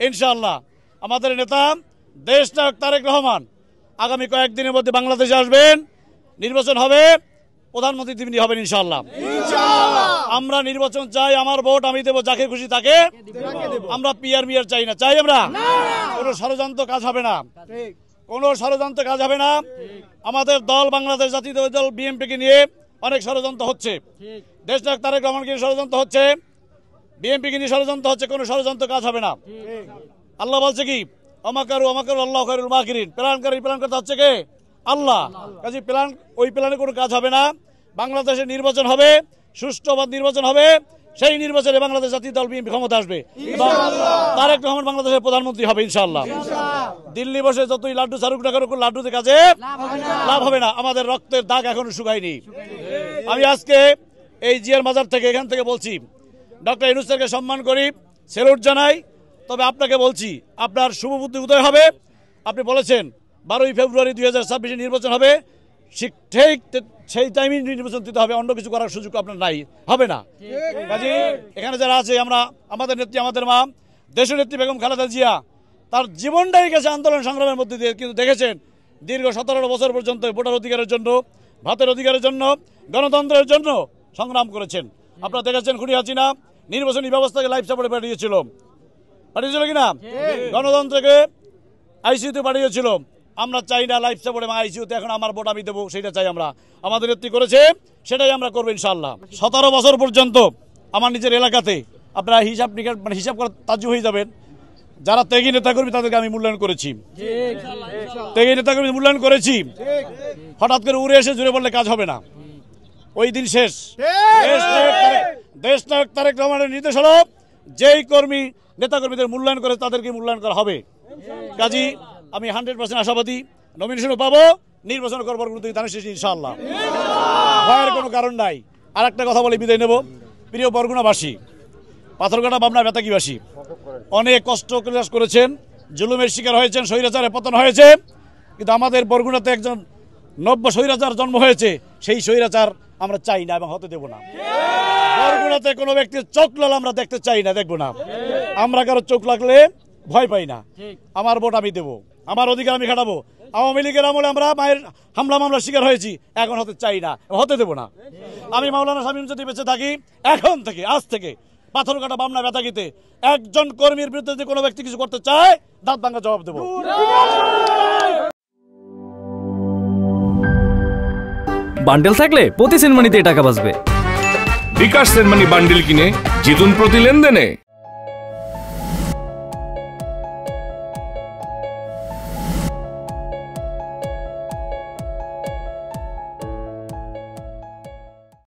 ইনশাআল্লাহ আমাদের নেতা দেশনায়ক তারেক রহমান আগামী কয়েকদিনের মধ্যে বাংলাদেশে আসবেন, নির্বাচন হবে, প্রধানমন্ত্রী তিনি হবেন ইনশাআল্লাহ। আমরা নির্বাচন চাই, আমার ভোট আমি দেবো যাকে খুশি তাকে। আমরা পিয়ার মিয়ার চাই না, চাই আমরা কোনো ষড়যন্ত্র কাজ হবে না, কোনো ষড়যন্ত্র কাজ হবে না। আমাদের দল বাংলাদেশ জাতীয় দল বিএনপিকে নিয়ে অনেক ষড়যন্ত্র হচ্ছে, দেশনায়ক তারেক রহমানকে নিয়ে ষড়যন্ত্র হচ্ছে, বিএনপিকে নিয়ে ষড়যন্ত্র হচ্ছে, কোনো ষড়যন্ত্র কাজ হবে না। আল্লাহ বলছে কি অমাকারু আল্লাহ খায়রুল মাকিরিন, প্ল্যানকারী প্ল্যান করতে হচ্ছে কে? আল্লাহ। কাজে প্ল্যান ওই প্ল্যানে কোনো কাজ হবে না। বাংলাদেশে নির্বাচন হবে, সুষ্ঠুভাবে নির্বাচন হবে, সেই নির্বাচনে বাংলাদেশ জাতীয় দল বিএনপি ক্ষমতা আসবে এবং তারেক রহমান বাংলাদেশের প্রধানমন্ত্রী হবে ইনশাআল্লাহ। দিল্লি বসে যতই লাড্ডু ছাড়ুক না করুক, লাড্ডুতে কাজে লাভ হবে না। আমাদের রক্তের দাগ এখনো শুকায়নি। আমি আজকে এই জিয়ার মাজার থেকে এখান থেকে বলছি, ডক্টর ইউনূস স্যারকে সম্মান করি, স্যালুট জানাই। তবে আপনাকে বলছি আপনার শুভবুদ্ধি উদয় হবে। আপনি বলেছেন 12ই ফেব্রুয়ারি 2026 নির্বাচন হবে, ঠিক সেই টাইমে নির্বাচন দিতে হবে, অন্য কিছু করার সুযোগ আপনার নাই, হবে না। কাজে এখানে যারা আছে আমরা, আমাদের নেত্রী, আমাদের মা দেশনেত্রী বেগম খালেদা জিয়া তার জীবনটাই গেছে আন্দোলন সংগ্রামের মধ্যে দিয়ে, কিন্তু দেখেছেন দীর্ঘ 17 বছর পর্যন্ত ভোটার অধিকারের জন্য, ভাতের অধিকারের জন্য, গণতন্ত্রের জন্য সংগ্রাম করেছেন। আপনারা দেখেছেন খুনি হাসিনা নির্বাচনী ব্যবস্থাকে লাইফ সাপোর্টে পাঠিয়েছিল কিনা, গণতন্ত্রকে আইসিইউতে পাঠিয়েছিল। আমরা চাই না লাইফ সাপোর্ট এবং আইসিইউতে, এখন আমার ভোট আমি দেবো, সেটা চাই আমরা। আমাদের নেত্রী করেছে, সেটাই আমরা করবো ইনশাআল্লাহ। 17 বছর পর্যন্ত আমার নিজের এলাকাতে আপনারা হিসাব করে তাজ্জুব হয়ে যাবেন, যারা ত্যাগী নেতাকর্মী তাদেরকে আমি মূল্যায়ন করেছি, ত্যাগী নেতাকর্মী মূল্যায়ন করেছি। হঠাৎ করে উড়ে এসে জুড়ে বললে কাজ হবে না, ওই দিন শেষ। দেশনায়ক তারেক রহমানের নির্দেশ হলো যেই কর্মী নেতাকর্মীদের মূল্যায়ন করে তাদেরকে মূল্যায়ন করা হবে। কাজী আমি 100% আশাবাদী, নমিনেশনও পাবো, নির্বাচন করবার কোনো ধানের শেষ ইনশাআল্লাহ, ভয়ের কোনো কারণ নাই। আর একটা কথা বলে বিদায় নেব। প্রিয় বরগুনাবাসী, পাথরঘাটা, পাবনা, বেতাগীবাসী অনেক কষ্ট ক্লাস করেছেন, জুলুমের শিকার হয়েছেন, স্বৈরাচারে পতন হয়েছে, কিন্তু আমাদের বরগুনাতে একজন নব্য স্বৈরাচার জন্ম হয়েছে, সেই স্বৈরাচার আমরা চাই না এবং হতে দেব না। বরগুনাতে কোনো ব্যক্তির চোখ লাল আমরা দেখতে চাই না, দেখবো না। আমরা কারো চোখ লাগলে ভয় পাই না। আমার ভোট আমি দেবো, আমার অধিকার আমি খাটাবো। আওয়ামী লীগের আমলে আমরা মায়ের হামলা মামলার শিকার হয়েছি, এখন হতে চাই না, হতে দেব না। আমি মাওলানা শামীম যদি বেঁচে থাকি, এখন থেকে, আজ থেকে পাথরঘাটা, পাবনা, বেতাগীতে একজন কর্মীর বিরুদ্ধে যদি কোনো ব্যক্তি কিছু করতে চায়, দাঁত ভাঙা জবাব দেবো। বান্ডেল থাকলে প্রতি সেনমানিতে টাকা বাঁচবে। বিকাশ সেনমানি বান্ডেল কিনে জিতুন প্রতি লেনদেনে।